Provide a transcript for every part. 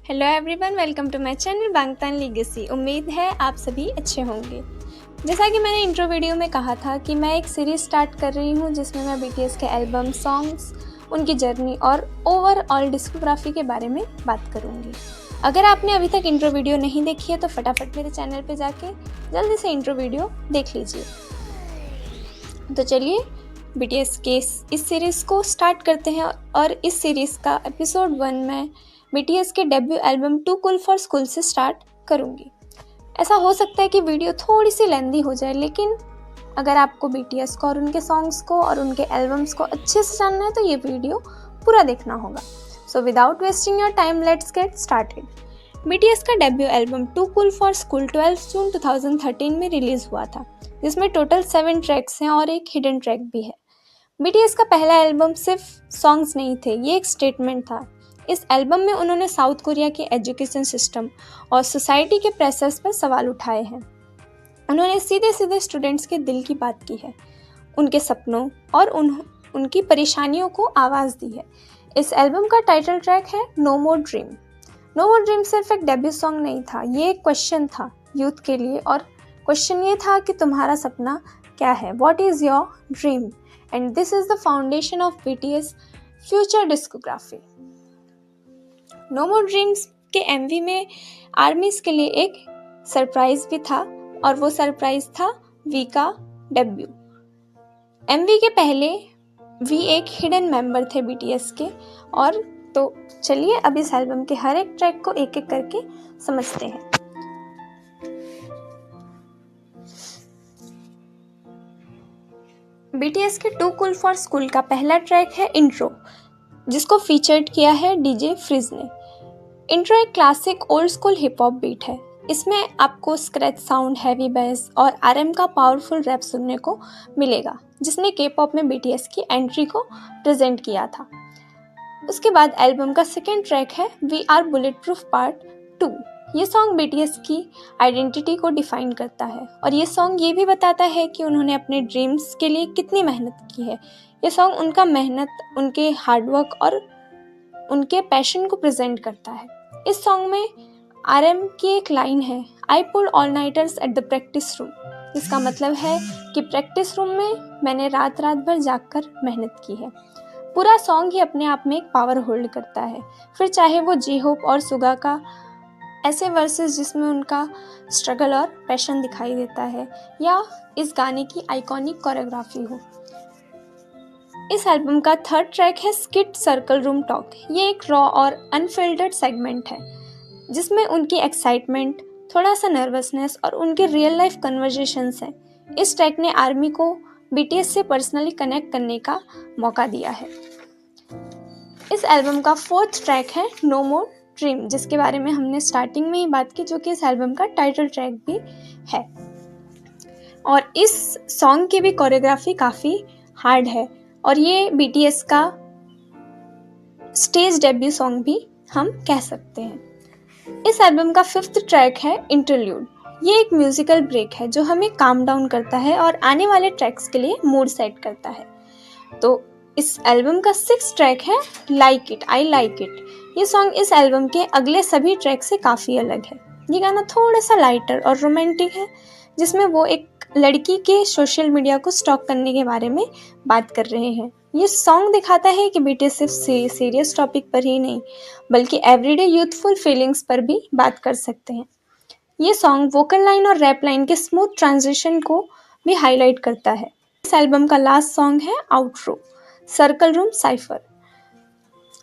Hello everyone, welcome to my channel Bangtan legacy. उम्मीद है आप सभी अच्छे होंगे। जैसा कि मैंने इंट्रो वीडियो में कहा था कि मैं एक सीरीज़ स्टार्ट कर रही हूँ जिसमें मैं बीटीएस के एल्बम, सॉन्ग्स, उनकी जर्नी और ओवरऑल डिस्कोग्राफी के बारे में बात करूँगी। अगर आपने अभी तक इंट्रो वीडियो नहीं देखी है तो फटाफट मेरे चैनल पर जाके जल्दी से इंट्रो वीडियो देख लीजिए। तो चलिए बीटीएस के इस सीरीज़ को स्टार्ट करते हैं और इस सीरीज़ का एपिसोड 1 में बीटीएस के debut album to cool for school से स्टार्ट करूंगी। ऐसा हो सकता है कि वीडियो थोड़ी सी लेंदी हो जाए, लेकिन अगर आपको बीटीएस को और उनके सॉन्ग्स को और उनके एल्बम्स को अच्छे से जानना है तो ये वीडियो पूरा देखना होगा। So without wasting your time, let's get started. BTS का debut album to cool for school 12 June 2013 में रिलीज हुआ था, जिसमें टोटल 7 ट्रैक्स हैं और एक हिडन ट्रैक भी है। बीटीएस का पहला एल्बम सिर्फ सॉन्ग्स नहीं थे, ये एक स्टेटमेंट था। इस एल्बम में उन्होंने साउथ कोरिया के एजुकेशन सिस्टम और सोसाइटी के प्रेशर्स पर सवाल उठाए हैं। उन्होंने सीधे सीधे स्टूडेंट्स के दिल की बात की है, उनके सपनों और उनकी परेशानियों को आवाज़ दी है। इस एल्बम का टाइटल ट्रैक है नो मोर ड्रीम। नो मोर ड्रीम सिर्फ एक डेब्यू सॉन्ग नहीं था, ये एक क्वेश्चन था यूथ के लिए, और क्वेश्चन ये था कि तुम्हारा सपना क्या है, what is your dream, and this is the foundation of BTS future discography. No more dreams के एमवी में आर्मीज के लिए एक सरप्राइज भी था, और वो सरप्राइज था वी का डेब्यू। एमवी के पहले वी एक हिडन मेंबर थे बीटीएस के। और तो चलिए अब इस एल्बम के हर एक ट्रैक को एक एक करके समझते हैं। बीटीएस के टू कूल फॉर स्कूल का पहला ट्रैक है इंट्रो, जिसको फीचर्ड किया है डीजे फ्रिज ने। इंट्रो एक classic old school hip hop beat है। इसमें आपको स्क्रैच साउंड, हैवी बेस और आरएम का पावरफुल रैप सुनने को मिलेगा, जिसने के पॉप में बीटीएस की एंट्री को प्रेजेंट किया था। उसके बाद एल्बम का सेकेंड ट्रैक है we are bulletproof part 2। ये सॉन्ग बीटीएस की आइडेंटिटी को डिफाइन करता है, और ये सॉन्ग ये भी बताता है कि उन्होंने अपने ड्रीम्स के लिए कितनी मेहनत की है। ये सॉन्ग उनका मेहनत, उनके हार्डवर्क और उनके पैशन को प्रेजेंट करता है। इस सॉन्ग में आरएम की एक लाइन है, I pull all nighters at the practice room. इसका मतलब है कि प्रैक्टिस रूम में मैंने रात रात भर जागकर मेहनत की है। पूरा सॉन्ग ही अपने आप में एक पावर होल्ड करता है, फिर चाहे वो जी होप और सुगा का ऐसे वर्सेस जिसमें उनका स्ट्रगल और पैशन दिखाई देता है, या इस गाने की आइकॉनिक कोरियोग्राफी हो। इस एल्बम का थर्ड ट्रैक है स्किट सर्कल रूम टॉक। ये एक रॉ और अनफिल्टर्ड सेगमेंट है, जिसमें उनकी एक्साइटमेंट, थोड़ा सा नर्वसनेस और उनके रियल लाइफ कन्वर्सेशंस हैं। इस ट्रैक ने आर्मी को बीटीएस से पर्सनली कनेक्ट करने का मौका दिया है। इस एल्बम का फोर्थ ट्रैक है नो मोर ड्रीम, जिसके बारे में हमने स्टार्टिंग में ही बात की, जो कि इस एल्बम का टाइटल ट्रैक भी है। और इस सॉन्ग की भी कोरियोग्राफी काफ़ी हार्ड है, और ये बीटीएस का स्टेज डेब्यू सॉन्ग भी हम कह सकते हैं। इस एल्बम का फिफ्थ ट्रैक है इंटरल्यूड। ये एक म्यूजिकल ब्रेक है जो हमें काम डाउन करता है और आने वाले ट्रैक्स के लिए मूड सेट करता है। तो इस एल्बम का सिक्स्थ ट्रैक है like it, I like it. ये सॉन्ग इस एल्बम के अगले सभी ट्रैक से काफ़ी अलग है। ये गाना थोड़ा सा लाइटर और रोमांटिक है, जिसमें वो एक लड़की के सोशल मीडिया को स्टॉक करने के बारे में बात कर रहे हैं। ये सॉन्ग दिखाता है कि बीटीएस सिर्फ सीरियस टॉपिक पर ही नहीं, बल्कि एवरीडे यूथफुल फीलिंग्स पर भी बात कर सकते हैं। ये सॉन्ग वोकल लाइन और रैप लाइन के स्मूथ ट्रांजिशन को भी हाईलाइट करता है। इस एल्बम का लास्ट सॉन्ग है आउटरो, सर्कल रूम साइफर।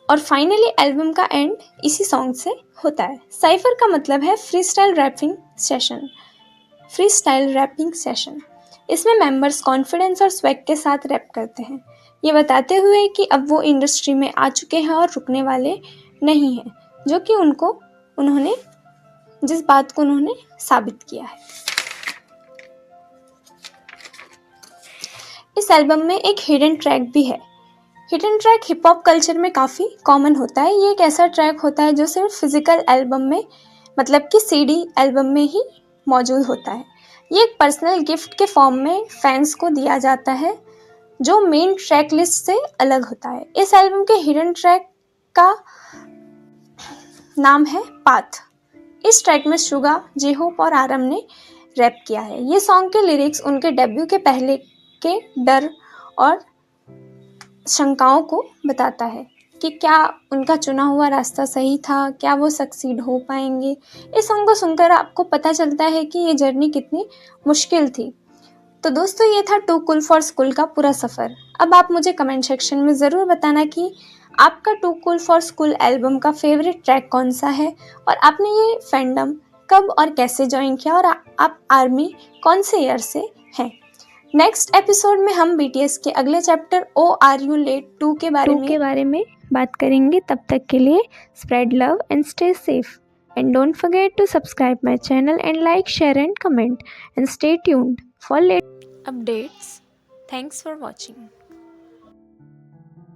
और फाइनली एल्बम का एंड इसी सॉन्ग से होता है। साइफर का मतलब है फ्री स्टाइल रैपिंग सेशन। इसमें मेंबर्स कॉन्फिडेंस और स्वैग के साथ रैप करते हैं, ये बताते हुए कि अब वो इंडस्ट्री में आ चुके हैं और रुकने वाले नहीं हैं, जो कि उन्होंने जिस बात को उन्होंने साबित किया है। इस एल्बम में एक हिडन ट्रैक भी है। Hidden track hip hop culture में काफ़ी कॉमन होता है। ये एक ऐसा ट्रैक होता है जो सिर्फ फिजिकल एल्बम में, मतलब कि सीडी एल्बम में ही मौजूद होता है। ये एक पर्सनल गिफ्ट के फॉर्म में फैंस को दिया जाता है, जो मेन ट्रैक लिस्ट से अलग होता है। इस एल्बम के हिडन ट्रैक का नाम है पाथ। इस ट्रैक में शुगा, जे होप और आरम ने रैप किया है। ये सॉन्ग के लिरिक्स उनके डेब्यू के पहले के डर और शंकाओं को बताता है कि क्या उनका चुना हुआ रास्ता सही था, क्या वो सक्सीड हो पाएंगे। इस सॉन्ग को सुनकर आपको पता चलता है कि ये जर्नी कितनी मुश्किल थी। तो दोस्तों, ये था टू कूल फॉर स्कूल का पूरा सफ़र। अब आप मुझे कमेंट सेक्शन में ज़रूर बताना कि आपका two cool for school album का फेवरेट ट्रैक कौन सा है और आपने ये फैंडम कब और कैसे ज्वाइन किया और आप आर्मी कौन से ईयर से हैं। नेक्स्ट एपिसोड में हम बीटीएस के अगले chapter O R U late 2 के बारे में बात करेंगे। तब तक के लिए spread love and stay safe and don't forget to subscribe my channel and like, share and comment and stay tuned for later updates. Thanks for watching.